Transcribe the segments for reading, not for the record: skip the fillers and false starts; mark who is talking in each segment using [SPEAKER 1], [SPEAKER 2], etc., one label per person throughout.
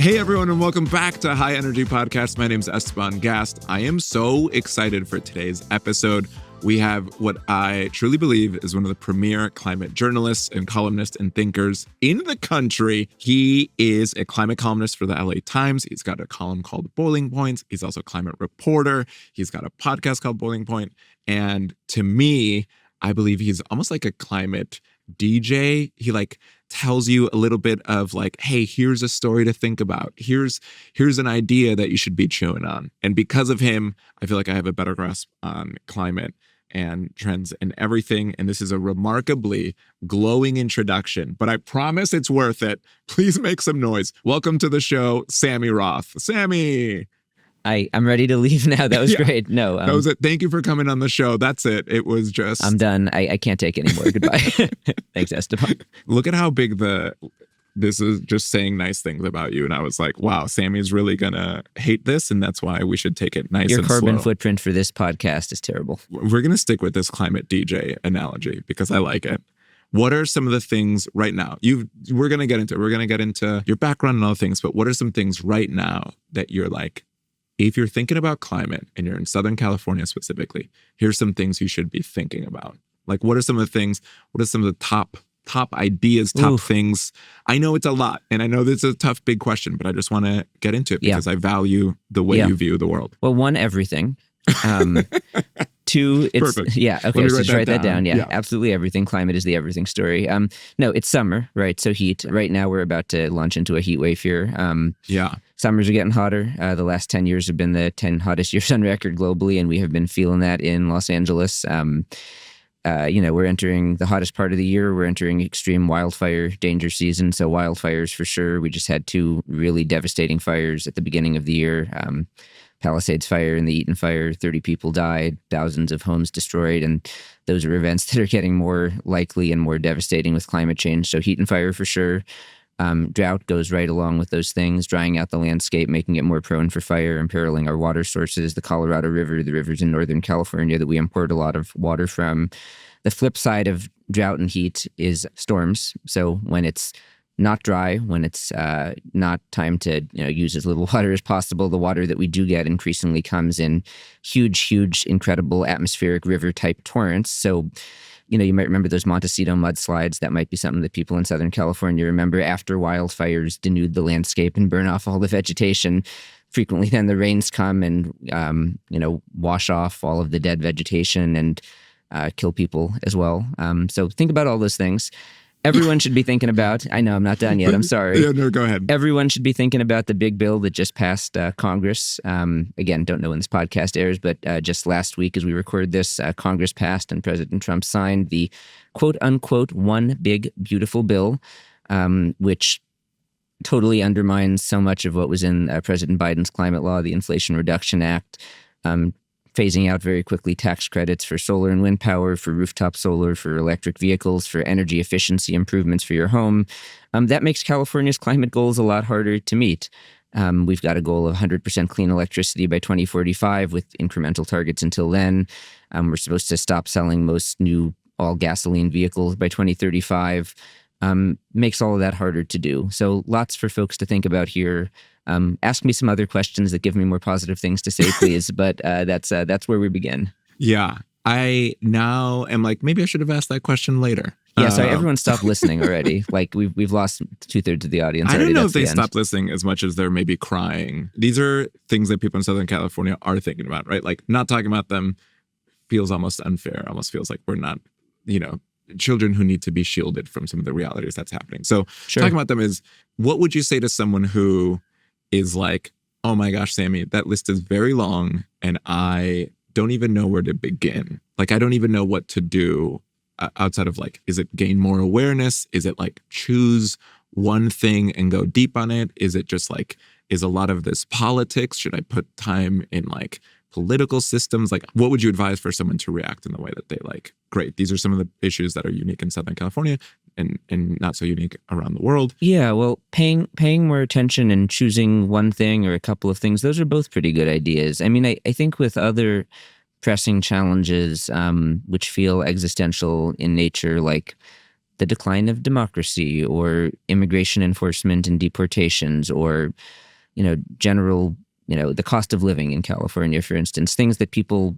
[SPEAKER 1] Hey everyone, and welcome back to High Energy Podcast. My name's Esteban Gast. I am so excited for today's episode. We have what I truly believe is one of the premier climate journalists and columnists and thinkers in the country. He is a climate columnist for the LA Times. He's got a column called Boiling Points. He's also a climate reporter. He's got a podcast called Boiling Point. And to me, I believe he's almost like a climate DJ. He tells you a little bit of hey, here's a story to think about. Here's an idea that you should be chewing on. And because of him, I feel like I have a better grasp on climate and trends and everything. And this is a remarkably glowing introduction, but I promise it's worth it. Please make some noise. Welcome to the show, Sammy Roth. Sammy.
[SPEAKER 2] I'm ready to leave now. That was great. No,
[SPEAKER 1] that was it. Thank you for coming on the show. That's it. It was just...
[SPEAKER 2] I'm done. I can't take any more. Goodbye. Thanks, Esteban.
[SPEAKER 1] Look at how big this is just saying nice things about you. And I was like, wow, Sammy's really going to hate this. And that's why we should take it nice and slow.
[SPEAKER 2] Your carbon footprint for this podcast is terrible.
[SPEAKER 1] We're going to stick with this climate DJ analogy because I like it. What are some of the things right now? We're going to get into your background and all things, but what are some things right now that you're like, if you're thinking about climate and you're in Southern California specifically, here's some things you should be thinking about. What are some of the things, what are some of the top ideas, things? I know it's a lot, and I know this is a tough, big question, but I just want to get into it because I value the way you view the world.
[SPEAKER 2] Well, one, everything. Two, it's
[SPEAKER 1] perfect.
[SPEAKER 2] Yeah. Okay. So just write that down. Yeah, absolutely everything. Climate is the everything story. No, it's summer, right? So heat. Right now we're about to launch into a heat wave here. Summers are getting hotter. The last 10 years have been the 10 hottest years on record globally, and we have been feeling that in Los Angeles. We're entering the hottest part of the year. We're entering extreme wildfire danger season. So wildfires for sure. We just had 2 really devastating fires at the beginning of the year. Palisades Fire and the Eaton Fire, 30 people died, thousands of homes destroyed, and those are events that are getting more likely and more devastating with climate change. So heat and fire for sure. Drought goes right along with those things, drying out the landscape, making it more prone for fire, imperiling our water sources, the Colorado River, the rivers in Northern California that we import a lot of water from. The flip side of drought and heat is storms. So when it's not dry, when it's not time to use as little water as possible, the water that we do get increasingly comes in huge, incredible atmospheric river-type torrents. So, you might remember those Montecito mudslides. That might be something that people in Southern California remember after wildfires denude the landscape and burn off all the vegetation. Frequently, then the rains come and wash off all of the dead vegetation and kill people as well. So think about all those things. Everyone should be thinking about, I know I'm not done yet, I'm sorry.
[SPEAKER 1] Yeah, no, go ahead.
[SPEAKER 2] Everyone should be thinking about the big bill that just passed Congress. Again, don't know when this podcast airs, but just last week as we record this, Congress passed and President Trump signed the quote-unquote one big beautiful bill, which totally undermines so much of what was in President Biden's climate law, the Inflation Reduction Act, phasing out very quickly tax credits for solar and wind power, for rooftop solar, for electric vehicles, for energy efficiency improvements for your home. That makes California's climate goals a lot harder to meet. We've got a goal of 100% clean electricity by 2045 with incremental targets until then. We're supposed to stop selling most new all-gasoline vehicles by 2035. Makes all of that harder to do. So lots for folks to think about here. Ask me some other questions that give me more positive things to say, please. But that's where we begin.
[SPEAKER 1] Yeah. I now am maybe I should have asked that question later.
[SPEAKER 2] Yeah, sorry, everyone stopped listening already. We've lost 2/3 of the audience already.
[SPEAKER 1] I don't know if they stopped listening as much as they're maybe crying. These are things that people in Southern California are thinking about, right? Not talking about them feels almost unfair. Almost feels like we're not, children who need to be shielded from some of the realities that's happening. So talking about them is, what would you say to someone who is like, oh my gosh, Sammy, that list is very long and I don't even know where to begin. I don't even know what to do outside of is it gain more awareness? Is it choose one thing and go deep on it? Is it just is a lot of this politics? Should I put time in political systems? What would you advise for someone to react in the way that they great, these are some of the issues that are unique in Southern California and not so unique around the world? Yeah,
[SPEAKER 2] well, paying more attention and choosing one thing or a couple of things, those are both pretty good ideas. I mean, I think with other pressing challenges which feel existential in nature, like the decline of democracy or immigration enforcement and deportations or, general, the cost of living in California, for instance, things that people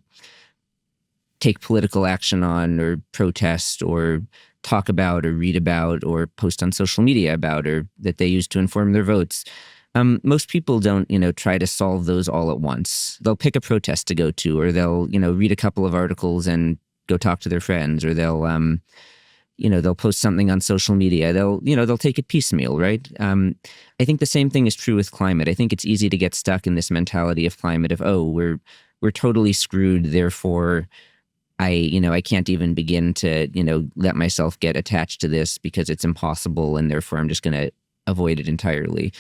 [SPEAKER 2] take political action on or protest or talk about or read about or post on social media about or that they use to inform their votes. Most people don't, try to solve those all at once. They'll pick a protest to go to, or they'll, read a couple of articles and go talk to their friends, or they'll post something on social media. They'll take it piecemeal, right? I think the same thing is true with climate. I think it's easy to get stuck in this mentality of climate of, oh, we're totally screwed, therefore I can't even begin to, let myself get attached to this because it's impossible and therefore I'm just going to avoid it entirely.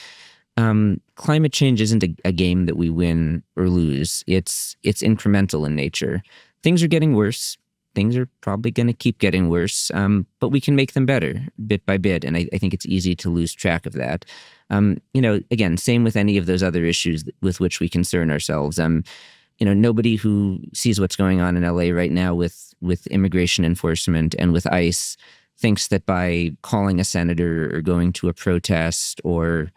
[SPEAKER 2] Climate change isn't a game that we win or lose. It's incremental in nature. Things are getting worse. Things are probably going to keep getting worse, but we can make them better bit by bit. And I think it's easy to lose track of that. Again, same with any of those other issues with which we concern ourselves. Nobody who sees what's going on in LA right now with immigration enforcement and with ICE thinks that by calling a senator or going to a protest or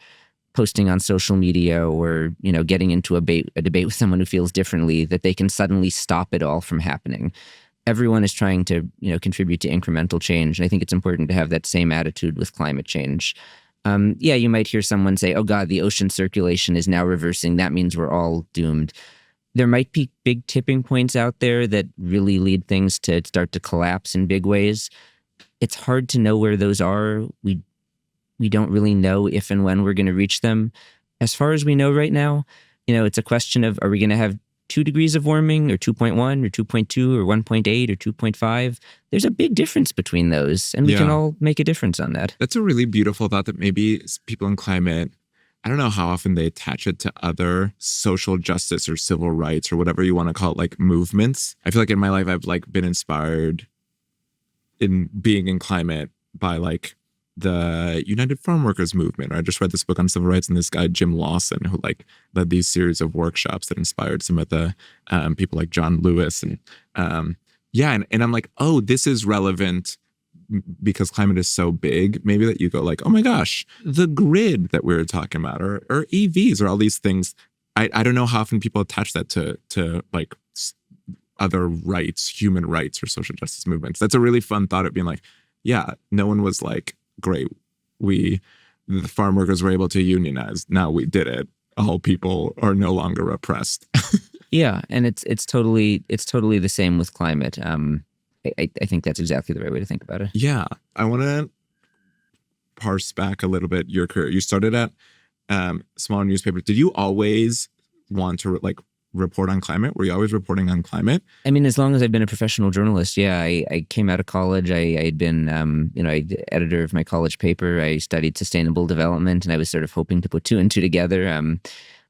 [SPEAKER 2] posting on social media or, getting into a debate with someone who feels differently, that they can suddenly stop it all from happening. Everyone is trying to, contribute to incremental change. And I think it's important to have that same attitude with climate change. You might hear someone say, oh God, the ocean circulation is now reversing. That means we're all doomed. There might be big tipping points out there that really lead things to start to collapse in big ways. It's hard to know where those are. We don't really know if and when we're going to reach them. As far as we know right now, it's a question of, are we going to have 2 degrees of warming or 2.1 or 2.2 or 1.8 or 2.5? There's a big difference between those, and we can all make a difference on that.
[SPEAKER 1] That's a really beautiful thought that maybe people in climate, I don't know how often they attach it to other social justice or civil rights or whatever you want to call it, like movements. I feel like in my life, I've been inspired in being in climate by the United Farm Workers movement. I just read this book on civil rights and this guy, Jim Lawson, who led these series of workshops that inspired some of the people like John Lewis. And and I'm like, oh, this is relevant because climate is so big, maybe that you go oh my gosh, the grid that we were talking about or EVs or all these things. I don't know how often people attach that to other rights, human rights or social justice movements. That's a really fun thought of being no one was great. The farm workers were able to unionize. Now we did it. All people are no longer oppressed.
[SPEAKER 2] Yeah. And it's totally the same with climate. I think that's exactly the right way to think about it.
[SPEAKER 1] Yeah. I want to parse back a little bit your career. You started at smaller newspapers. Did you always want to report on climate? Were you always reporting on climate?
[SPEAKER 2] I mean, as long as I've been a professional journalist, yeah. I came out of college. I had been, editor of my college paper. I studied sustainable development, and I was sort of hoping to put 2 and 2 together.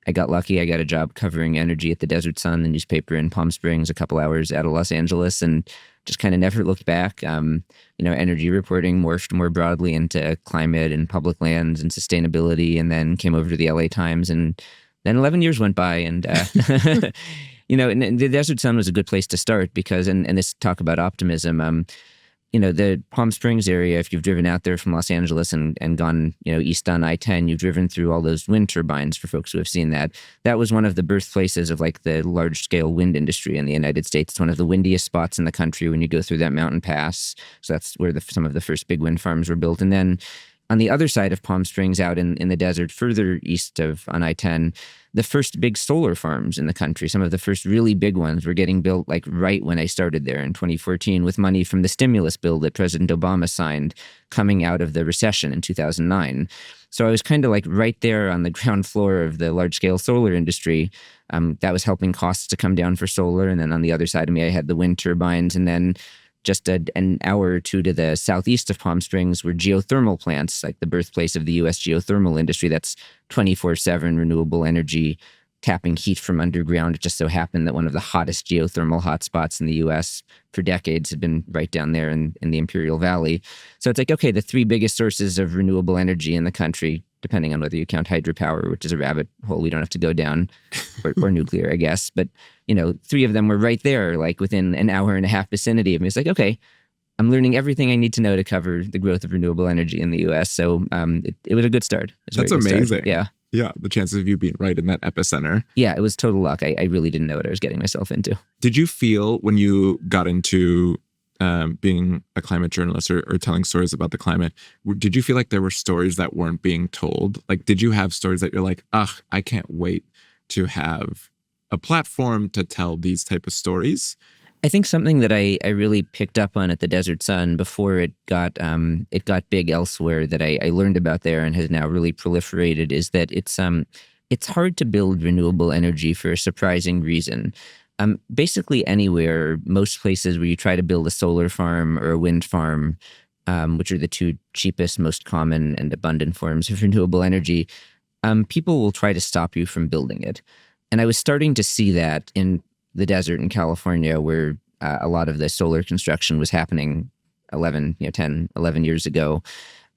[SPEAKER 2] I got lucky. I got a job covering energy at the Desert Sun, the newspaper in Palm Springs, a couple hours out of Los Angeles, and just kind of never looked back. Energy reporting morphed more broadly into climate and public lands and sustainability, and then came over to the LA Times. And then 11 years went by, and and the Desert Sun was a good place to start because, and this talk about optimism, the Palm Springs area, if you've driven out there from Los Angeles and gone, east on I-10, you've driven through all those wind turbines for folks who have seen that. That was one of the birthplaces of the large-scale wind industry in the United States. It's one of the windiest spots in the country when you go through that mountain pass. So that's where some of the first big wind farms were built. And then on the other side of Palm Springs, out in the desert, further east on I-10, the first big solar farms in the country, some of the first really big ones, were getting built right when I started there in 2014 with money from the stimulus bill that President Obama signed coming out of the recession in 2009. So I was kind of right there on the ground floor of the large-scale solar industry. That was helping costs to come down for solar. And then on the other side of me, I had the wind turbines. And then just an hour or two to the southeast of Palm Springs were geothermal plants, the birthplace of the U.S. geothermal industry. That's 24/7 renewable energy, tapping heat from underground. It just so happened that one of the hottest geothermal hotspots in the U.S. for decades had been right down there in the Imperial Valley. So it's okay, the 3 biggest sources of renewable energy in the country, depending on whether you count hydropower, which is a rabbit hole we don't have to go down, or nuclear, I guess. But, 3 of them were right there, within an hour and a half vicinity of me. It's okay, I'm learning everything I need to know to cover the growth of renewable energy in the U.S. So it was a good start.
[SPEAKER 1] That's amazing. Yeah. Yeah. The chances of you being right in that epicenter.
[SPEAKER 2] Yeah, it was total luck. I really didn't know what I was getting myself into.
[SPEAKER 1] Did you feel when you got into being a climate journalist or telling stories about the climate, did you feel like there were stories that weren't being told? Like, did you have stories that you're like, I can't wait to have a platform to tell these type of stories?
[SPEAKER 2] I think something that I really picked up on at the Desert Sun before it got big elsewhere that I learned about there and has now really proliferated is that it's hard to build renewable energy for a surprising reason. Basically anywhere, most places where you try to build a solar farm or a wind farm, which are the two cheapest, most common and abundant forms of renewable energy, people will try to stop you from building it. And I was starting to see that in the desert in California, where a lot of the solar construction was happening 11 years ago.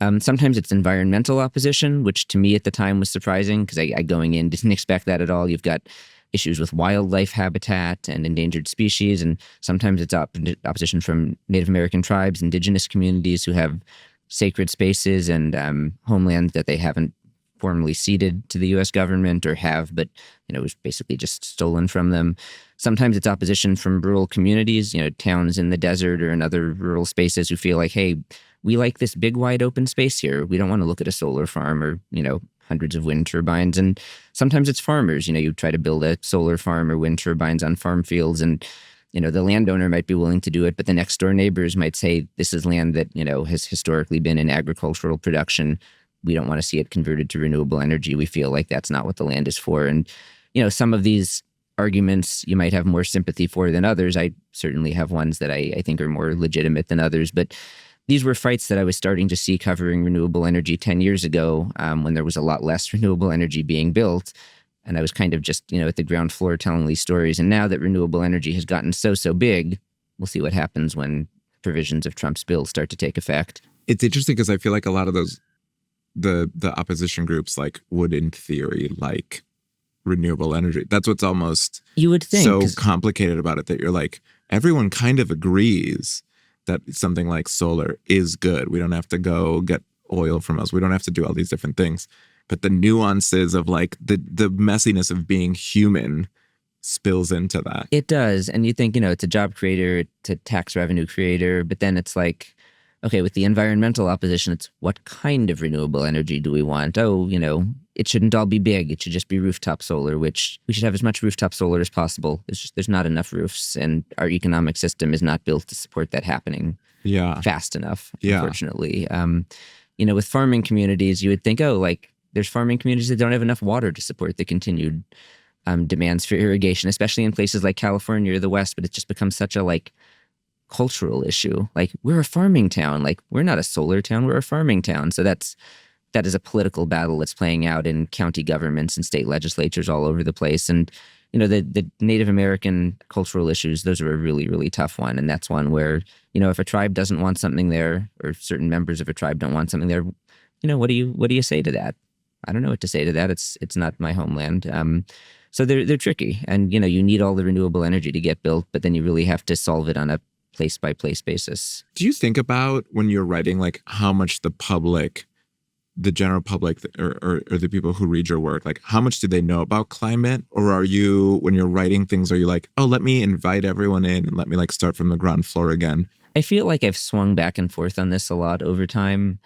[SPEAKER 2] Sometimes it's environmental opposition, which to me at the time was surprising because I going in didn't expect that at all. You've got issues with wildlife habitat and endangered species, and sometimes it's opposition from Native American tribes, indigenous communities who have sacred spaces and homeland that they haven't formally ceded to the U.S. government or have, but it was basically just stolen from them. Sometimes it's opposition from rural communities, towns in the desert or in other rural spaces who feel like, hey, we like this big wide open space here. We don't want to look at a solar farm or, hundreds of wind turbines. And sometimes it's farmers. You try to build a solar farm or wind turbines on farm fields and the landowner might be willing to do it, but the next door neighbors might say this is land that, has historically been in agricultural production. We don't want to see it converted to renewable energy. We feel like that's not what the land is for. And, some of these arguments you might have more sympathy for than others. I certainly have ones that I think are more legitimate than others. But these were fights that I was starting to see covering renewable energy 10 years ago when there was a lot less renewable energy being built. And I was kind of just, at the ground floor telling these stories. And now that renewable energy has gotten so big, we'll see what happens when provisions of Trump's bill start to take effect.
[SPEAKER 1] It's interesting because I feel like a lot of those the opposition groups would in theory like renewable energy. That's what's almost
[SPEAKER 2] you would think
[SPEAKER 1] so complicated about it, that you're like, everyone kind of agrees that something like solar is good. We don't have to go get oil from us. We don't have to do all these different things. But the nuances of the messiness of being human spills into that.
[SPEAKER 2] It does. And you think, it's a job creator, it's a tax revenue creator, but then it's like, okay, with the environmental opposition, it's what kind of renewable energy do we want? Oh, it shouldn't all be big. It should just be rooftop solar, which we should have as much rooftop solar as possible. There's not enough roofs, and our economic system is not built to support that happening fast enough, unfortunately. With farming communities, you would think, there's farming communities that don't have enough water to support the continued demands for irrigation, especially in places like California or the West, but it's just become such a cultural issue. We're a farming town. We're not a solar town. We're a farming town. So that is a political battle that's playing out in county governments and state legislatures all over the place. And, the Native American cultural issues, those are a really, really tough one. And that's one where, if a tribe doesn't want something there, or certain members of a tribe don't want something there, what do you say to that? I don't know what to say to that. It's not my homeland. So they're tricky. And, you need all the renewable energy to get built, but then you really have to solve it on a place-by-place basis.
[SPEAKER 1] Do you think about when you're writing, how much the public, the general public, or the people who read your work, how much do they know about climate? Or are you, when you're writing things, are you like, oh, let me invite everyone in and let me start from the ground floor again?
[SPEAKER 2] I feel like I've swung back and forth on this a lot over time.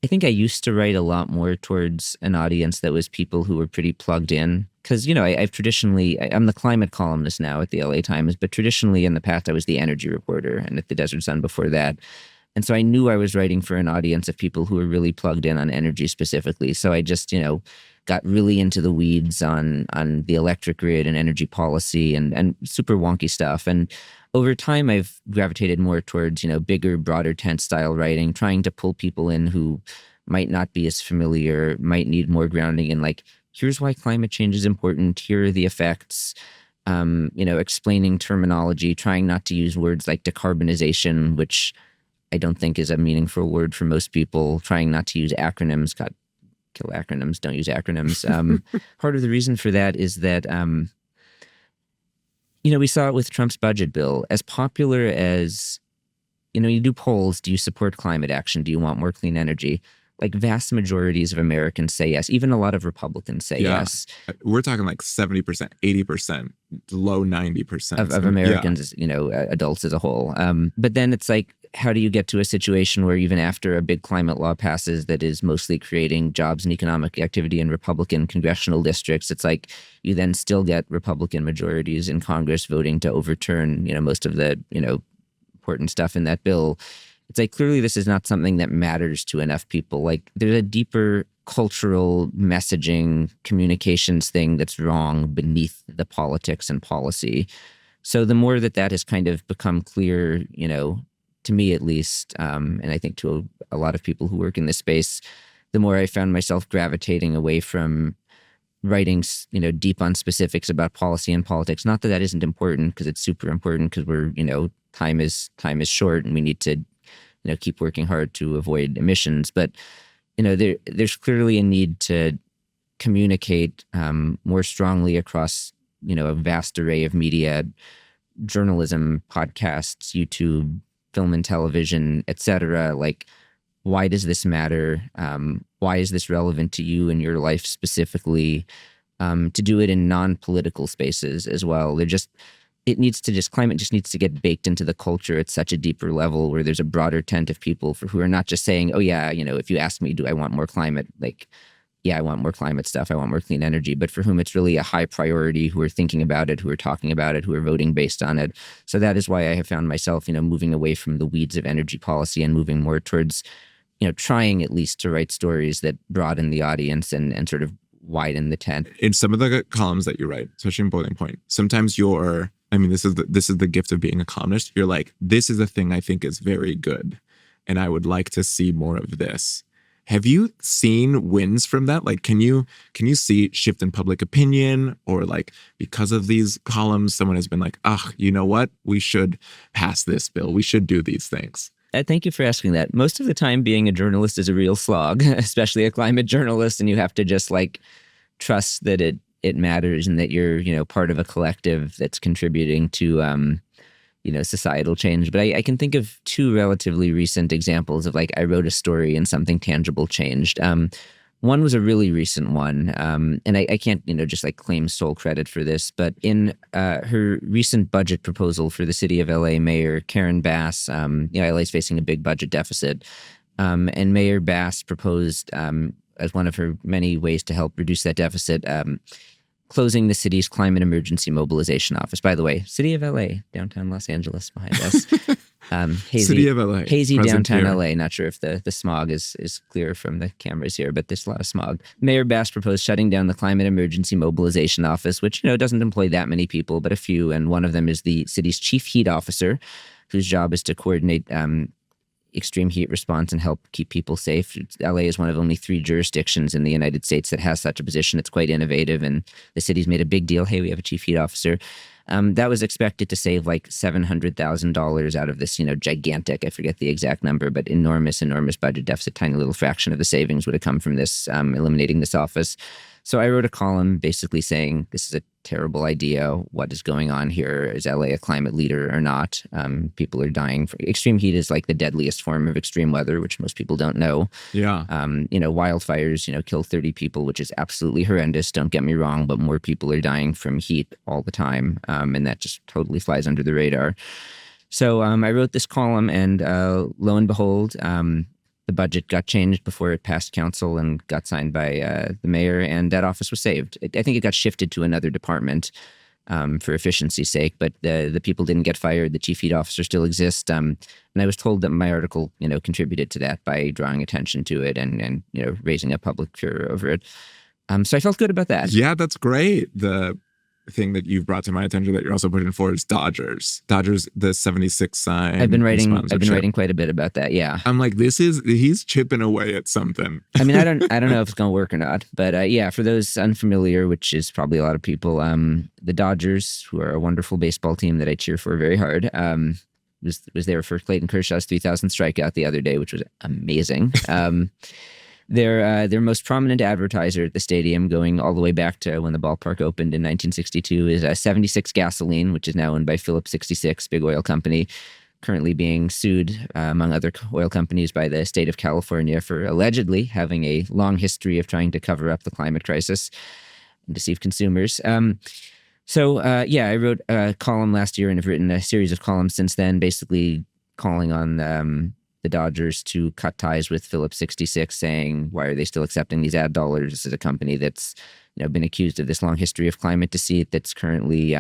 [SPEAKER 2] I think I used to write a lot more towards an audience that was people who were pretty plugged in. Because, I've traditionally, I'm the climate columnist now at the LA Times, but traditionally in the past I was the energy reporter and at the Desert Sun before that. And so I knew I was writing for an audience of people who were really plugged in on energy specifically. So I just, got really into the weeds on the electric grid and energy policy and super wonky stuff. And over time, I've gravitated more towards, bigger, broader tent style writing, trying to pull people in who might not be as familiar, might need more grounding in here's why climate change is important. Here are the effects, explaining terminology, trying not to use words like decarbonization, which I don't think is a meaningful word for most people, trying not to use acronyms. God, kill acronyms, don't use acronyms. Part of the reason for that is that, we saw it with Trump's budget bill. As popular as you do polls. Do you support climate action? Do you want more clean energy? Like vast majorities of Americans say yes. Even a lot of Republicans say yes.
[SPEAKER 1] We're talking like 70%, 80%, low 90%
[SPEAKER 2] of Americans, adults as a whole. But then it's like, how do you get to a situation where even after a big climate law passes that is mostly creating jobs and economic activity in Republican congressional districts, it's like you then still get Republican majorities in Congress voting to overturn, most of the, important stuff in that bill. It's like, clearly this is not something that matters to enough people. Like there's a deeper cultural messaging communications thing that's wrong beneath the politics and policy. So the more that has kind of become clear, to me at least, and I think to a lot of people who work in this space, the more I found myself gravitating away from writing, deep on specifics about policy and politics. Not that that isn't important, because it's super important, because we're, time is short and we need to, keep working hard to avoid emissions. But, there's clearly a need to communicate more strongly across, a vast array of media, journalism, podcasts, YouTube, film and television, etc. Like, why does this matter? Why is this relevant to you in your life specifically? To do it in non-political spaces as well. Climate just needs to get baked into the culture at such a deeper level, where there's a broader tent of people who are not just saying, oh yeah, if you ask me, do I want more climate? Like, yeah, I want more climate stuff. I want more clean energy, but for whom it's really a high priority, who are thinking about it, who are talking about it, who are voting based on it. So that is why I have found myself, moving away from the weeds of energy policy and moving more towards, trying at least to write stories that broaden the audience and sort of widen the tent.
[SPEAKER 1] In some of the columns that you write, especially in Boiling Point, sometimes this is the gift of being a columnist. You're like, this is a thing I think is very good, and I would like to see more of this. Have you seen wins from that? Like, can you see shift in public opinion, or like because of these columns, someone has been like, you know what? We should pass this bill. We should do these things.
[SPEAKER 2] Thank you for asking that. Most of the time, being a journalist is a real slog, especially a climate journalist, and you have to just like trust that it matters and that you're part of a collective that's contributing to societal change. But I can think of two relatively recent examples of like I wrote a story and something tangible changed. One was a really recent one, and I can't just like claim sole credit for this, but in her recent budget proposal for the city of LA, Mayor Karen Bass, LA is facing a big budget deficit, and Mayor Bass proposed as one of her many ways to help reduce that deficit, closing the city's climate emergency mobilization office. By the way, city of LA, downtown Los Angeles behind us. Hazy,
[SPEAKER 1] city of LA.
[SPEAKER 2] Hazy downtown here. LA. Not sure if the smog is clear from the cameras here, but there's a lot of smog. Mayor Bass proposed shutting down the climate emergency mobilization office, which, doesn't employ that many people, but a few. And one of them is the city's chief heat officer, whose job is to coordinate extreme heat response and help keep people safe. LA is one of only 3 jurisdictions in the United States that has such a position. It's quite innovative, and the city's made a big deal. Hey, we have a chief heat officer. That was expected to save like $700,000 out of this, gigantic, I forget the exact number, but enormous budget deficit. Tiny little fraction of the savings would have come from this, eliminating this office. So I wrote a column basically saying, this is a terrible idea. What is going on here? Is LA a climate leader or not? People are dying. Extreme heat is like the deadliest form of extreme weather, which most people don't know.
[SPEAKER 1] Yeah.
[SPEAKER 2] Wildfires, kill 30 people, which is absolutely horrendous. Don't get me wrong, but more people are dying from heat all the time. And that just totally flies under the radar. So I wrote this column, and lo and behold, the budget got changed before it passed council and got signed by the mayor, and that office was saved. I think it got shifted to another department for efficiency's sake, but the people didn't get fired. The chief heat officer still exists. And I was told that my article, contributed to that by drawing attention to it and raising up public furor over it. So I felt good about that.
[SPEAKER 1] Yeah, that's great. The thing that you've brought to my attention that you're also putting forward is Dodgers, the 76 sign.
[SPEAKER 2] I've been writing quite a bit about that. Yeah.
[SPEAKER 1] I'm like, he's chipping away at something.
[SPEAKER 2] I mean, I don't know if it's going to work or not, but yeah, for those unfamiliar, which is probably a lot of people, the Dodgers, who are a wonderful baseball team that I cheer for very hard, was there for Clayton Kershaw's 3,000th strikeout the other day, which was amazing. Their most prominent advertiser at the stadium, going all the way back to when the ballpark opened in 1962, is 76 Gasoline, which is now owned by Phillips 66, big oil company. currently being sued, among other oil companies, by the state of California for allegedly having a long history of trying to cover up the climate crisis and deceive consumers. I wrote a column last year and have written a series of columns since then, basically calling on the Dodgers to cut ties with Phillips 66, saying, why are they still accepting these ad dollars? This is a company that's been accused of this long history of climate deceit, that's currently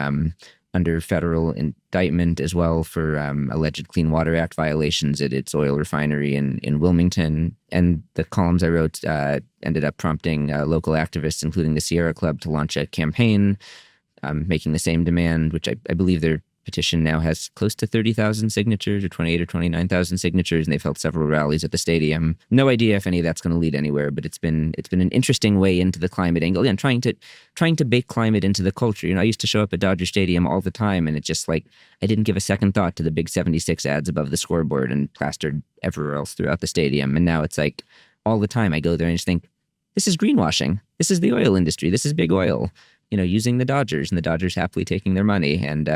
[SPEAKER 2] under federal indictment as well for alleged Clean Water Act violations at its oil refinery in Wilmington. And the columns I wrote ended up prompting local activists, including the Sierra Club, to launch a campaign making the same demand, which I believe their petition now has close to 30,000 signatures, or 28 or 29,000 signatures, and they've held several rallies at the stadium. No idea if any of that's going to lead anywhere, but it's been an interesting way into the climate angle. Again, trying to bake climate into the culture. I used to show up at Dodger Stadium all the time, and it's just like I didn't give a second thought to the big 76 ads above the scoreboard and plastered everywhere else throughout the stadium. And now it's like all the time I go there and just think, this is greenwashing. This is the oil industry. This is big oil, using the Dodgers, and the Dodgers happily taking their money. And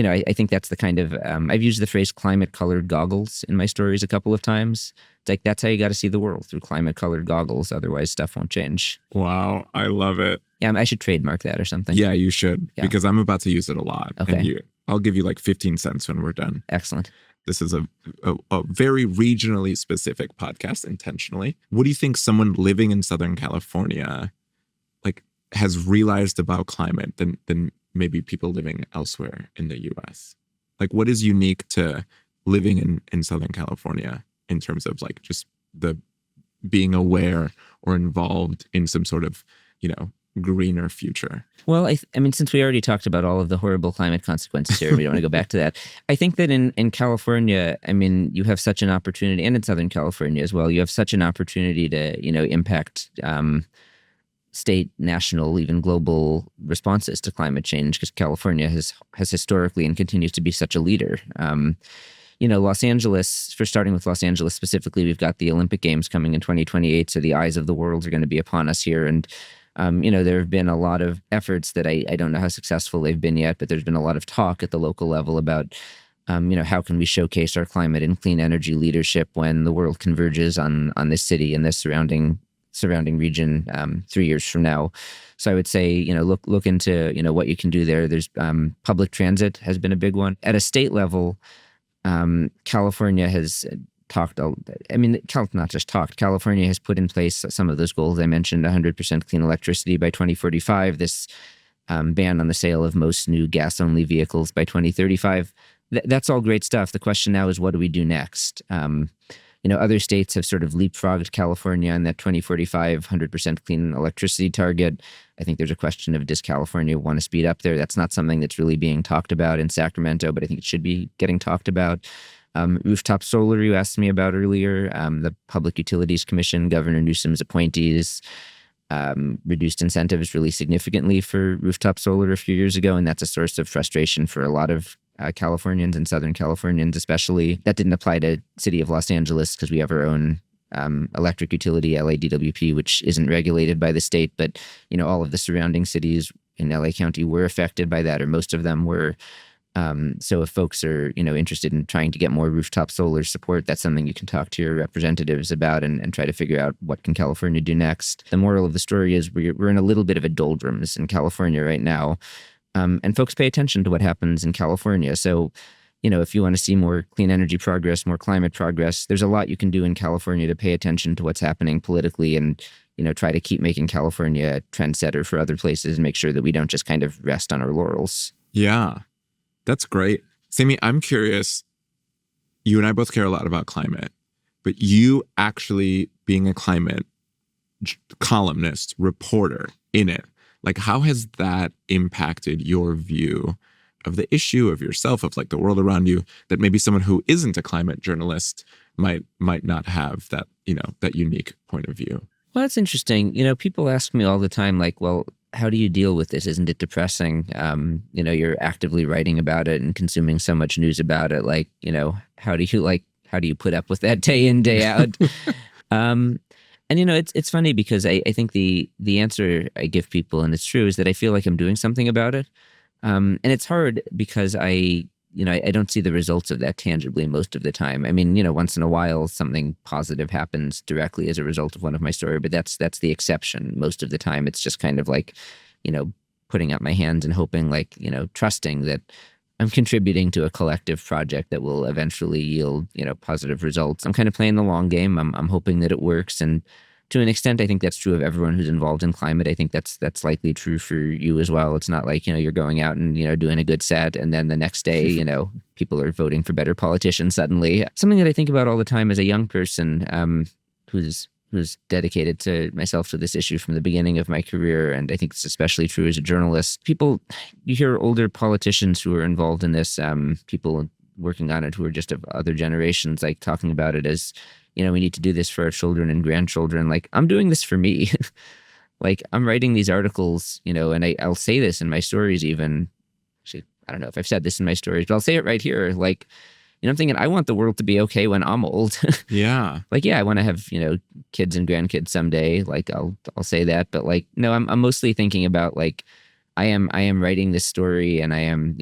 [SPEAKER 2] I think that's the kind of, I've used the phrase climate-colored goggles in my stories a couple of times. It's like, that's how you got to see the world, through climate-colored goggles. Otherwise, stuff won't change.
[SPEAKER 1] Wow, I love it.
[SPEAKER 2] Yeah, I should trademark that or something.
[SPEAKER 1] Yeah, you should, because I'm about to use it a lot.
[SPEAKER 2] Okay.
[SPEAKER 1] And I'll give you like 15 cents when we're done.
[SPEAKER 2] Excellent.
[SPEAKER 1] This is a very regionally specific podcast, intentionally. What do you think someone living in Southern California has realized about climate than maybe people living elsewhere in the U.S.? Like, what is unique to living in Southern California in terms of just the being aware or involved in some sort of, greener future?
[SPEAKER 2] Well, I mean, since we already talked about all of the horrible climate consequences here, we don't want to go back to that. I think that in California, I mean, you have such an opportunity, and in Southern California as well, you have such an opportunity to, impact state, national, even global responses to climate change, because California has historically and continues to be such a leader. Los Angeles, for starting with Los Angeles specifically, we've got the Olympic Games coming in 2028, so the eyes of the world are going to be upon us here. And, there have been a lot of efforts that I don't know how successful they've been yet, but there's been a lot of talk at the local level about, how can we showcase our climate and clean energy leadership when the world converges on this city and this surrounding region 3 years from now. So I would say, look into, what you can do there. There's public transit has been a big one. At a state level, California has talked, not just talked, California has put in place some of those goals. I mentioned 100% clean electricity by 2045, this ban on the sale of most new gas-only vehicles by 2035. That's all great stuff. The question now is, what do we do next? Other states have sort of leapfrogged California on that 2045 100% clean electricity target. I think there's a question of, does California want to speed up there? That's not something that's really being talked about in Sacramento, but I think it should be getting talked about. Rooftop solar, you asked me about earlier. The Public Utilities Commission, Governor Newsom's appointees, reduced incentives really significantly for rooftop solar a few years ago, and that's a source of frustration for a lot of Californians and Southern Californians especially. That didn't apply to City of Los Angeles because we have our own electric utility, LADWP, which isn't regulated by the state, but all of the surrounding cities in LA County were affected by that, or most of them were. So if folks are interested in trying to get more rooftop solar support, that's something you can talk to your representatives about and try to figure out what can California do next. The moral of the story is we're in a little bit of a doldrums in California right now. And folks pay attention to what happens in California. So, if you want to see more clean energy progress, more climate progress, there's a lot you can do in California to pay attention to what's happening politically and, try to keep making California a trendsetter for other places and make sure that we don't just kind of rest on our laurels.
[SPEAKER 1] Yeah, that's great. Sammy, I'm curious. You and I both care a lot about climate, but you actually being a climate columnist, reporter in it, how has that impacted your view of the issue, of yourself, of the world around you, that maybe someone who isn't a climate journalist might not have that, that unique point of view?
[SPEAKER 2] Well, that's interesting. People ask me all the time, well, how do you deal with this? Isn't it depressing? You're actively writing about it and consuming so much news about it. How do you put up with that day in, day out? And it's funny because I think the answer I give people, and it's true, is that I feel like I'm doing something about it. And it's hard because I I don't see the results of that tangibly most of the time. I mean, once in a while something positive happens directly as a result of one of my stories, but that's the exception. Most of the time it's just kind of like, putting up my hands and hoping, like, trusting that I'm contributing to a collective project that will eventually yield, positive results. I'm kind of playing the long game. I'm hoping that it works. And to an extent, I think that's true of everyone who's involved in climate. I think that's likely true for you as well. It's not like, you're going out and, doing a good set and then the next day, people are voting for better politicians suddenly. Something that I think about all the time as a young person who's dedicated to myself to this issue from the beginning of my career. And I think it's especially true as a journalist. You hear older politicians who are involved in this, people working on it who are just of other generations, like talking about it as, we need to do this for our children and grandchildren. Like, I'm doing this for me. Like, I'm writing these articles, and I'll say this in my stories even. Actually, I don't know if I've said this in my stories, but I'll say it right here. Like, I'm thinking I want the world to be okay when I'm old.
[SPEAKER 1] Yeah.
[SPEAKER 2] Like, yeah, I want to have, kids and grandkids someday. Like, I'll say that. But like, no, I'm mostly thinking about, like, I am writing this story and I am,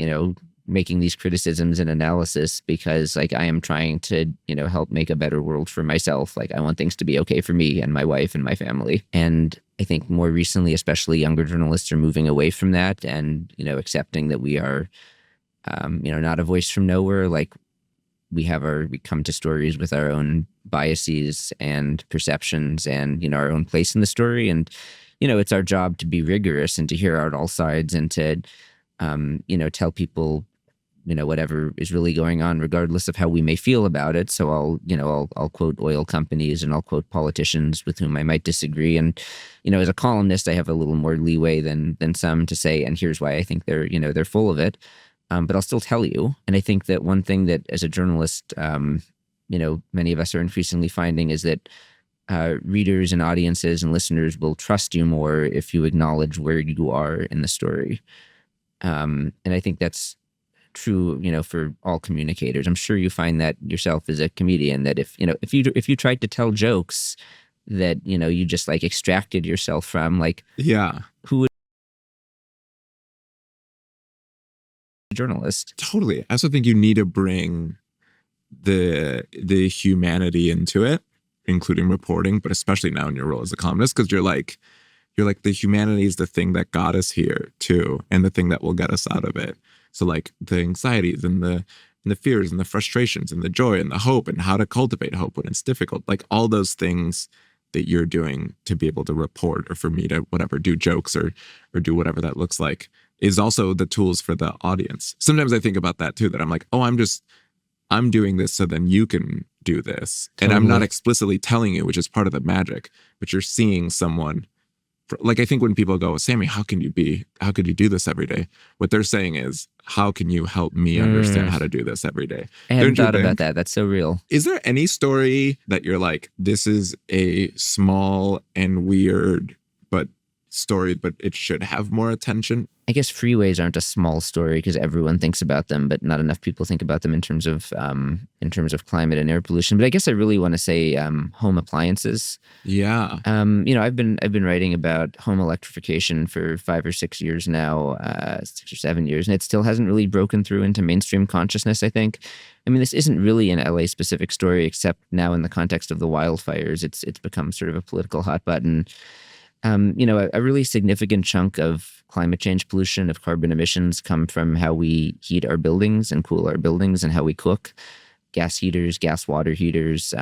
[SPEAKER 2] making these criticisms and analysis because, like, I am trying to, help make a better world for myself. Like, I want things to be okay for me and my wife and my family. And I think more recently, especially younger journalists are moving away from that and, accepting that we are, not a voice from nowhere. Like, we come to stories with our own biases and perceptions and, our own place in the story. And, it's our job to be rigorous and to hear out all sides and to, tell people, whatever is really going on, regardless of how we may feel about it. So I'll quote oil companies and I'll quote politicians with whom I might disagree. And, as a columnist, I have a little more leeway than some to say, and here's why I think they're full of it. But I'll still tell you. And I think that one thing that as a journalist, many of us are increasingly finding is that readers and audiences and listeners will trust you more if you acknowledge where you are in the story. And I think that's true, for all communicators. I'm sure you find that yourself as a comedian, that if you tried to tell jokes that, you just like extracted yourself from, like,
[SPEAKER 1] yeah,
[SPEAKER 2] who would be a journalist?
[SPEAKER 1] Totally. I also think you need to bring the humanity into it, including reporting, but especially now in your role as a columnist, because you're like the humanity is the thing that got us here too, and the thing that will get us out of it. So like the anxieties and the fears and the frustrations and the joy and the hope and how to cultivate hope when it's difficult, like all those things that you're doing to be able to report, or for me to whatever, do jokes or do whatever that looks like, is also the tools for the audience. Sometimes I think about that too, that I'm like, oh, I'm doing this so then you can do this. Totally. And I'm not explicitly telling you, which is part of the magic, but you're seeing someone. Like, I think when people go, Sammy, how could you do this every day? What they're saying is, how can you help me understand how to do this every day?
[SPEAKER 2] I hadn't thought about that. That's so real.
[SPEAKER 1] Is there any story that you're like, this is a small and weird story, but it should have more attention?
[SPEAKER 2] I guess freeways aren't a small story because everyone thinks about them, but not enough people think about them in terms of climate and air pollution. But I guess I really want to say home appliances.
[SPEAKER 1] Yeah.
[SPEAKER 2] I've been writing about home electrification for 5 or 6 years now, 6 or 7 years, and it still hasn't really broken through into mainstream consciousness, I think. I mean, this isn't really an LA specific story, except now in the context of the wildfires, it's become sort of a political hot button. A really significant chunk of climate change pollution, of carbon emissions, come from how we heat our buildings and cool our buildings and how we cook. Gas heaters, gas water heaters,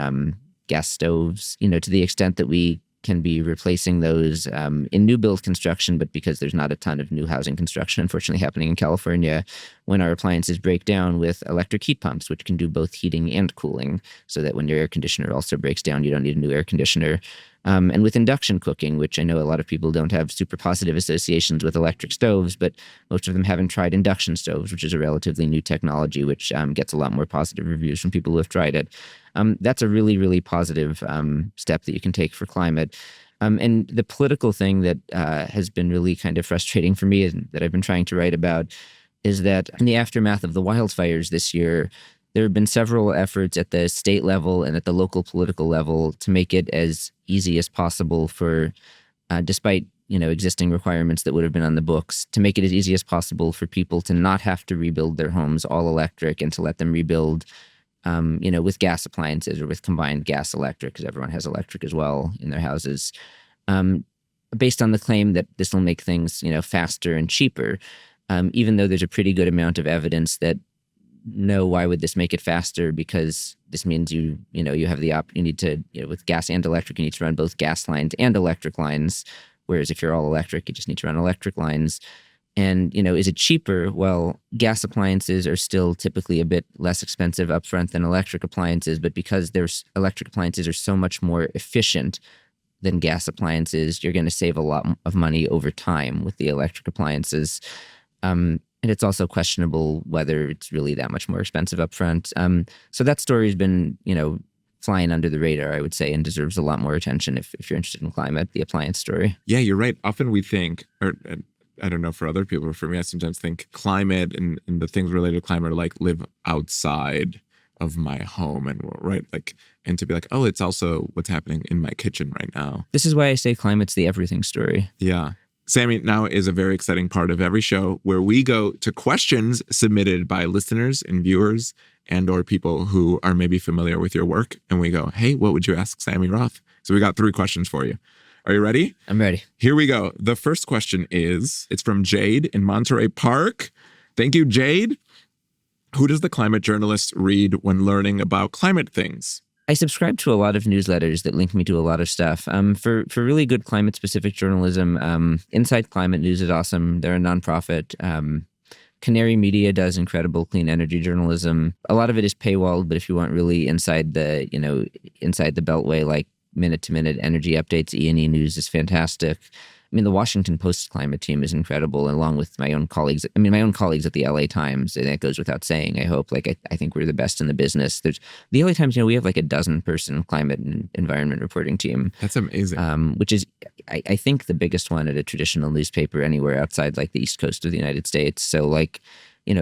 [SPEAKER 2] gas stoves, to the extent that we can be replacing those in new build construction, but because there's not a ton of new housing construction, unfortunately, happening in California, when our appliances break down, with electric heat pumps, which can do both heating and cooling, so that when your air conditioner also breaks down, you don't need a new air conditioner. And with induction cooking, which I know a lot of people don't have super positive associations with electric stoves, but most of them haven't tried induction stoves, which is a relatively new technology, which gets a lot more positive reviews from people who have tried it. That's a really, really positive step that you can take for climate. And the political thing that has been really kind of frustrating for me, and that I've been trying to write about, is that in the aftermath of the wildfires this year, there have been several efforts at the state level and at the local political level to make it as easy as possible for, despite existing requirements that would have been on the books to make it as easy as possible for people to not have to rebuild their homes all electric and to let them rebuild, with gas appliances or with combined gas electric, because everyone has electric as well in their houses, based on the claim that this will make things, faster and cheaper, even though there's a pretty good amount of evidence that no, why would this make it faster? Because this means you have you need to, with gas and electric, you need to run both gas lines and electric lines. Whereas if you're all electric, you just need to run electric lines. And, is it cheaper? Well, gas appliances are still typically a bit less expensive upfront than electric appliances. But because electric appliances are so much more efficient than gas appliances, you're going to save a lot of money over time with the electric appliances. And it's also questionable whether it's really that much more expensive upfront. So that story has been, flying under the radar, I would say, and deserves a lot more attention if you're interested in climate, the appliance story.
[SPEAKER 1] Yeah, you're right. Often we think, or I don't know for other people, but for me, I sometimes think climate and the things related to climate are like live outside of my home and and to be like, oh, it's also what's happening in my kitchen right now.
[SPEAKER 2] This is why I say climate's the everything story.
[SPEAKER 1] Yeah. Sammy, now is a very exciting part of every show where we go to questions submitted by listeners and viewers and or people who are maybe familiar with your work. And we go, hey, what would you ask Sammy Roth? So we got 3 questions for you. Are you ready?
[SPEAKER 2] I'm ready.
[SPEAKER 1] Here we go. The first question it's from Jade in Monterey Park. Thank you, Jade. Who does the climate journalist read when learning about climate things?
[SPEAKER 2] I subscribe to a lot of newsletters that link me to a lot of stuff. For really good climate-specific journalism, Inside Climate News is awesome. They're a nonprofit. Canary Media does incredible clean energy journalism. A lot of it is paywalled, but if you want really inside the beltway, like minute-to-minute energy updates, E&E News is fantastic. I mean, the Washington Post climate team is incredible, along with my own colleagues. My own colleagues at the LA Times, and that goes without saying, I hope. I think we're the best in the business. There's the LA Times, we have like a 12-person climate and environment reporting team.
[SPEAKER 1] That's amazing.
[SPEAKER 2] Which is, I think, the biggest one at a traditional newspaper anywhere outside like the East Coast of the United States. So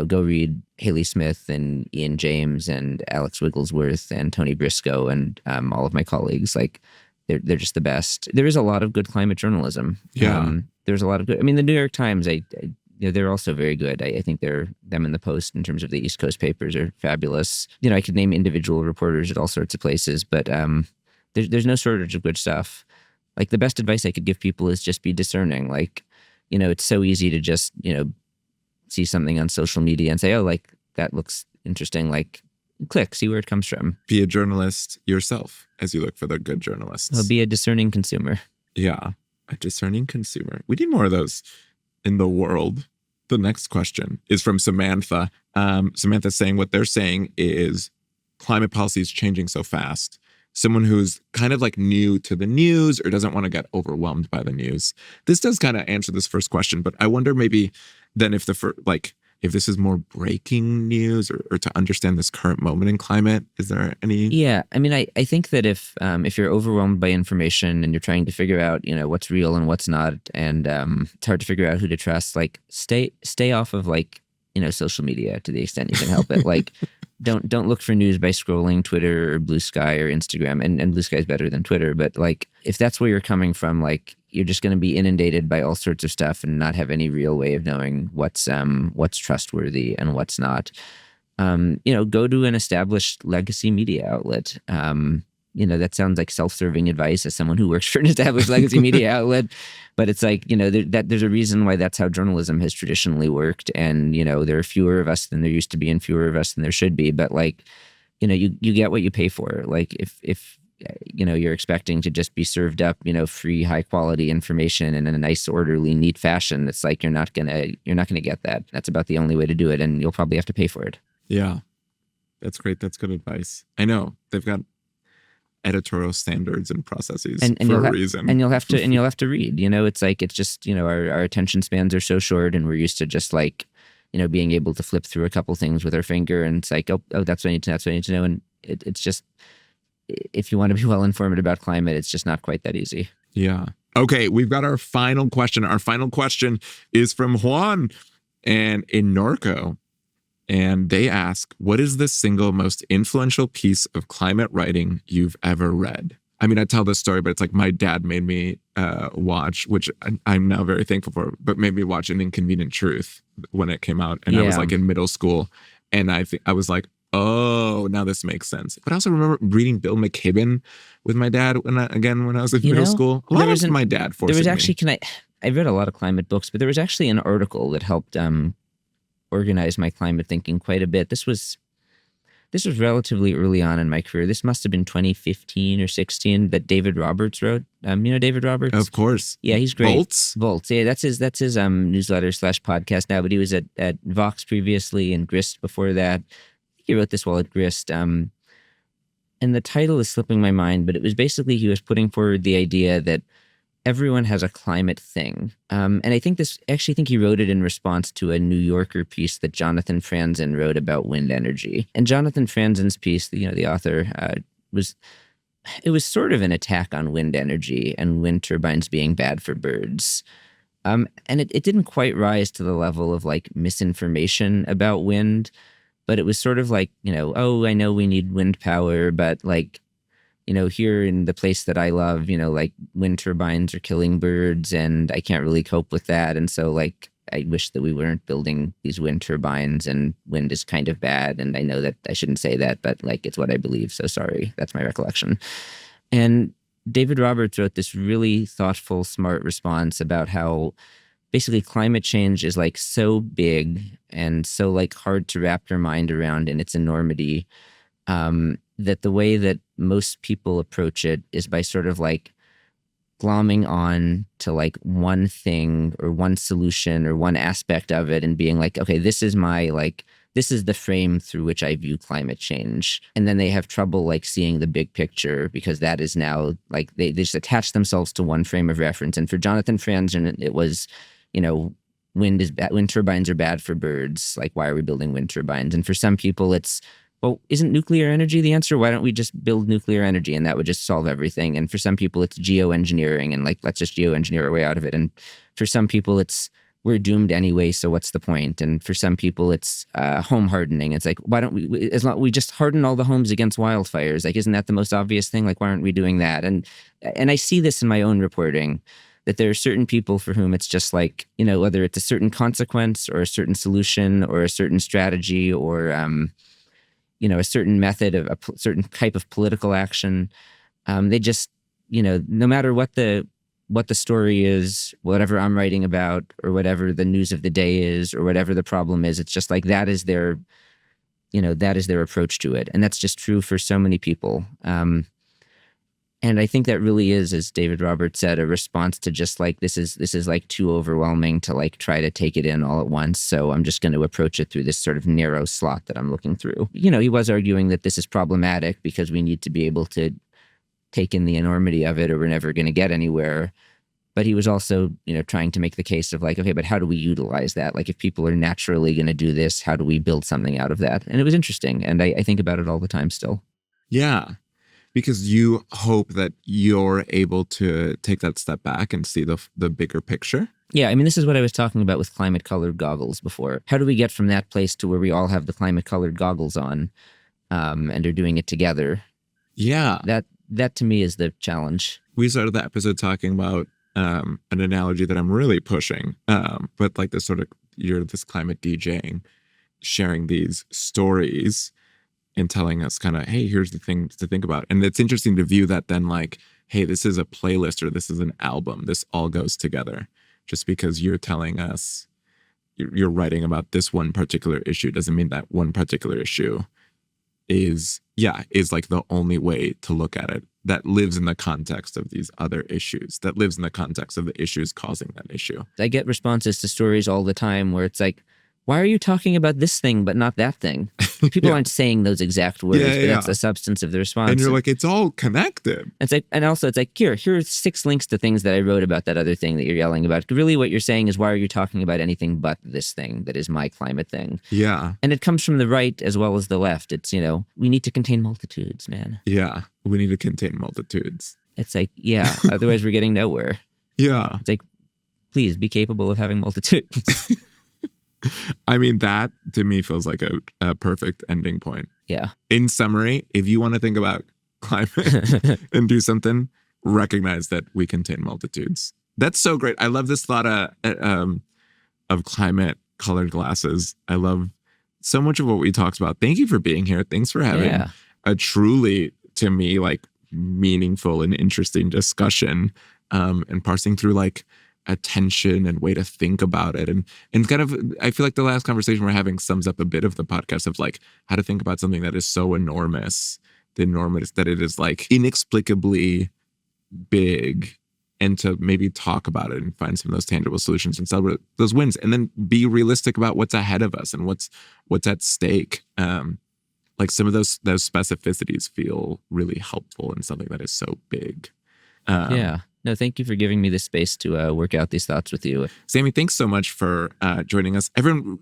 [SPEAKER 2] go read Haley Smith and Ian James and Alex Wigglesworth and Tony Briscoe and all of my colleagues. They're just the best. There is a lot of good climate journalism.
[SPEAKER 1] Yeah.
[SPEAKER 2] There's a lot of good. The New York Times, they're also very good. I think them and the Post in terms of the East Coast papers are fabulous. I could name individual reporters at all sorts of places, but there's no shortage of good stuff. The best advice I could give people is just be discerning. It's so easy to just, see something on social media and say, oh, that looks interesting. Click, see where it comes from.
[SPEAKER 1] Be a journalist yourself as you look for the good journalists.
[SPEAKER 2] Be a discerning consumer.
[SPEAKER 1] Yeah, a discerning consumer. We need more of those in the world. The next question is from Samantha. Samantha's saying what they're saying is climate policy is changing so fast. Someone who's kind of new to the news or doesn't want to get overwhelmed by the news. This does kind of answer this first question, but I wonder maybe then if if this is more breaking news or to understand this current moment in climate, is there any?
[SPEAKER 2] Yeah, I think that if you're overwhelmed by information and you're trying to figure out, what's real and what's not, and it's hard to figure out who to trust, stay off of social media to the extent you can help it. Don't look for news by scrolling Twitter or Blue Sky or Instagram, and Blue Sky is better than Twitter. But if that's where you're coming from, you're just going to be inundated by all sorts of stuff and not have any real way of knowing what's trustworthy and what's not. Go to an established legacy media outlet. That sounds like self-serving advice as someone who works for an established legacy media outlet. But it's there's a reason why that's how journalism has traditionally worked. And, there are fewer of us than there used to be and fewer of us than there should be. But you get what you pay for. If you're expecting to just be served up, free high quality information in a nice, orderly, neat fashion, it's you're not gonna get that. That's about the only way to do it. And you'll probably have to pay for it. Yeah,
[SPEAKER 1] that's great. That's good advice. I know they've got editorial standards and processes for a reason.
[SPEAKER 2] And you'll have to read, it's just, our attention spans are so short and we're used to just being able to flip through a couple things with our finger and it's oh, that's what I need to know. That's what I need to know. And it's just, if you want to be well informed about climate, it's just not quite that easy.
[SPEAKER 1] Yeah. Okay. We've got our final question. Our final question is from Juan and in Norco. And they ask, what is the single most influential piece of climate writing you've ever read? I mean, I tell this story, but it's like my dad made me watch, which I'm now very thankful for, but made me watch An Inconvenient Truth when it came out. And I was like in middle school. And I was like, oh, now this makes sense. But I also remember reading Bill McKibben with my dad when I was in middle school. A lot of my dad forced me.
[SPEAKER 2] There was actually, I read a lot of climate books, but there was actually an article that helped organize my climate thinking quite a bit. This was relatively early on in my career. This must have been 2015 or 16 that David Roberts wrote. You know David Roberts?
[SPEAKER 1] Of course.
[SPEAKER 2] Yeah, he's great.
[SPEAKER 1] Volts.
[SPEAKER 2] Yeah, that's his newsletter / podcast now, but he was at Vox previously and Grist before that. He wrote this while at Grist. And the title is slipping my mind, but it was basically he was putting forward the idea that everyone has a climate thing. And I think he wrote it in response to a New Yorker piece that Jonathan Franzen wrote about wind energy. And Jonathan Franzen's piece, the author, was sort of an attack on wind energy and wind turbines being bad for birds. And it didn't quite rise to the level of like misinformation about wind, but it was sort of like, oh, I know we need wind power, but like, here in the place that I love, like wind turbines are killing birds and I can't really cope with that. And so like, I wish that we weren't building these wind turbines and wind is kind of bad. And I know that I shouldn't say that, but like, it's what I believe. So sorry, that's my recollection. And David Roberts wrote this really thoughtful, smart response about how basically climate change is like so big and so like hard to wrap your mind around in its enormity. That the way that most people approach it is by sort of like glomming on to like one thing or one solution or one aspect of it and being like, okay, this is the frame through which I view climate change. And then they have trouble like seeing the big picture because that is now like they just attach themselves to one frame of reference. And for Jonathan Franzen, it was, wind turbines are bad for birds. Like, why are we building wind turbines? And for some people, it's, well, isn't nuclear energy the answer? Why don't we just build nuclear energy and that would just solve everything? And for some people, it's geoengineering and like, let's just geoengineer our way out of it. And for some people, it's, we're doomed anyway, so what's the point? And for some people, it's home hardening. It's like, why don't we, as long we just harden all the homes against wildfires? Like, isn't that the most obvious thing? Like, why aren't we doing that? And I see this in my own reporting, that there are certain people for whom it's just like, whether it's a certain consequence or a certain solution or a certain strategy or, a certain method of a certain type of political action. They just, no matter what the story is, whatever I'm writing about or whatever the news of the day is or whatever the problem is, it's just like that is their approach to it. And that's just true for so many people. And I think that really is, as David Roberts said, a response to just like, this is like too overwhelming to like try to take it in all at once. So I'm just going to approach it through this sort of narrow slot that I'm looking through. He was arguing that this is problematic because we need to be able to take in the enormity of it or we're never going to get anywhere. But he was also, trying to make the case of like, okay, but how do we utilize that? Like if people are naturally going to do this, how do we build something out of that? And it was interesting. And I think about it all the time still.
[SPEAKER 1] Yeah. Because you hope that you're able to take that step back and see the bigger picture.
[SPEAKER 2] Yeah, I mean, this is what I was talking about with climate-colored goggles before. How do we get from that place to where we all have the climate-colored goggles on and are doing it together?
[SPEAKER 1] Yeah.
[SPEAKER 2] That to me is the challenge.
[SPEAKER 1] We started the episode talking about an analogy that I'm really pushing, but like this sort of, you're this climate DJing, sharing these stories and telling us kind of, hey, here's the things to think about. And it's interesting to view that then like, hey, this is a playlist or this is an album. This all goes together. Just because you're telling us you're writing about this one particular issue doesn't mean that one particular issue is like the only way to look at it. That lives in the context of these other issues, that lives in the context of the issues causing that issue.
[SPEAKER 2] I get responses to stories all the time where it's like, why are you talking about this thing but not that thing? People aren't saying those exact words, but that's the substance of the response.
[SPEAKER 1] And you're like, it's all connected.
[SPEAKER 2] It's like, and also it's like, here are 6 links to things that I wrote about that other thing that you're yelling about. Really what you're saying is, why are you talking about anything but this thing that is my climate thing?
[SPEAKER 1] Yeah.
[SPEAKER 2] And it comes from the right as well as the left. It's, we need to contain multitudes, man.
[SPEAKER 1] Yeah. We need to contain multitudes.
[SPEAKER 2] It's like, yeah, otherwise we're getting nowhere.
[SPEAKER 1] Yeah.
[SPEAKER 2] It's like, please be capable of having multitudes.
[SPEAKER 1] I mean, that to me feels like a perfect ending point.
[SPEAKER 2] Yeah.
[SPEAKER 1] In summary, if you want to think about climate and do something, recognize that we contain multitudes. That's so great. I love this thought of climate colored glasses. I love so much of what we talked about. Thank you for being here. Thanks for having a truly, to me, like meaningful and interesting discussion, and parsing through like attention and way to think about it. And kind of, I feel like the last conversation we're having sums up a bit of the podcast of like how to think about something that is so enormous, the enormous that it is like inexplicably big, and to maybe talk about it and find some of those tangible solutions and celebrate those wins, and then be realistic about what's ahead of us and what's at stake. Like some of those specificities feel really helpful in something that is so big.
[SPEAKER 2] No, thank you for giving me the space to work out these thoughts with you.
[SPEAKER 1] Sammy, thanks so much for joining us. Everyone,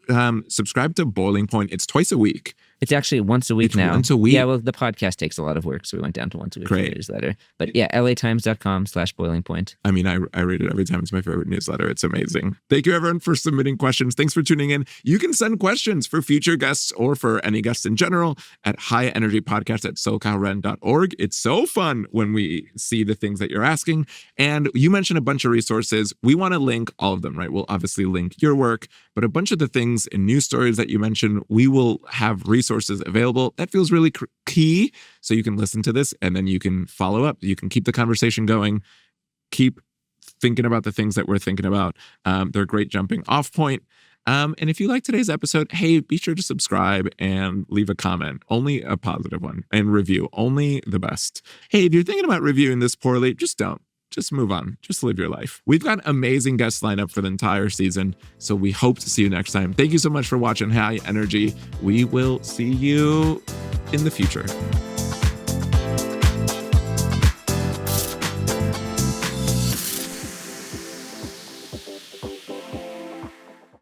[SPEAKER 1] subscribe to Boiling Point. It's twice a week.
[SPEAKER 2] It's actually once a week now.
[SPEAKER 1] Once a week?
[SPEAKER 2] Yeah, well, the podcast takes a lot of work, so we went down to once a week for the newsletter. But yeah, latimes.com/Boiling Point.
[SPEAKER 1] I mean, I read it every time. It's my favorite newsletter. It's amazing. Thank you, everyone, for submitting questions. Thanks for tuning in. You can send questions for future guests or for any guests in general at highenergypodcast@SoCalRen.org. It's so fun when we see the things that you're asking. And you mentioned a bunch of resources. We want to link all of them, right? We'll obviously link your work, but a bunch of the things and news stories that you mentioned, we will have resources available. That feels really key. So you can listen to this and then you can follow up. You can keep the conversation going. Keep thinking about the things that we're thinking about. They're a great jumping off point. And if you like today's episode, hey, be sure to subscribe and leave a comment, only a positive one, and review, only the best. Hey, if you're thinking about reviewing this poorly, just don't. Just move on. Just live your life. We've got amazing guests lined up for the entire season, so we hope to see you next time. Thank you so much for watching High Energy. We will see you in the future.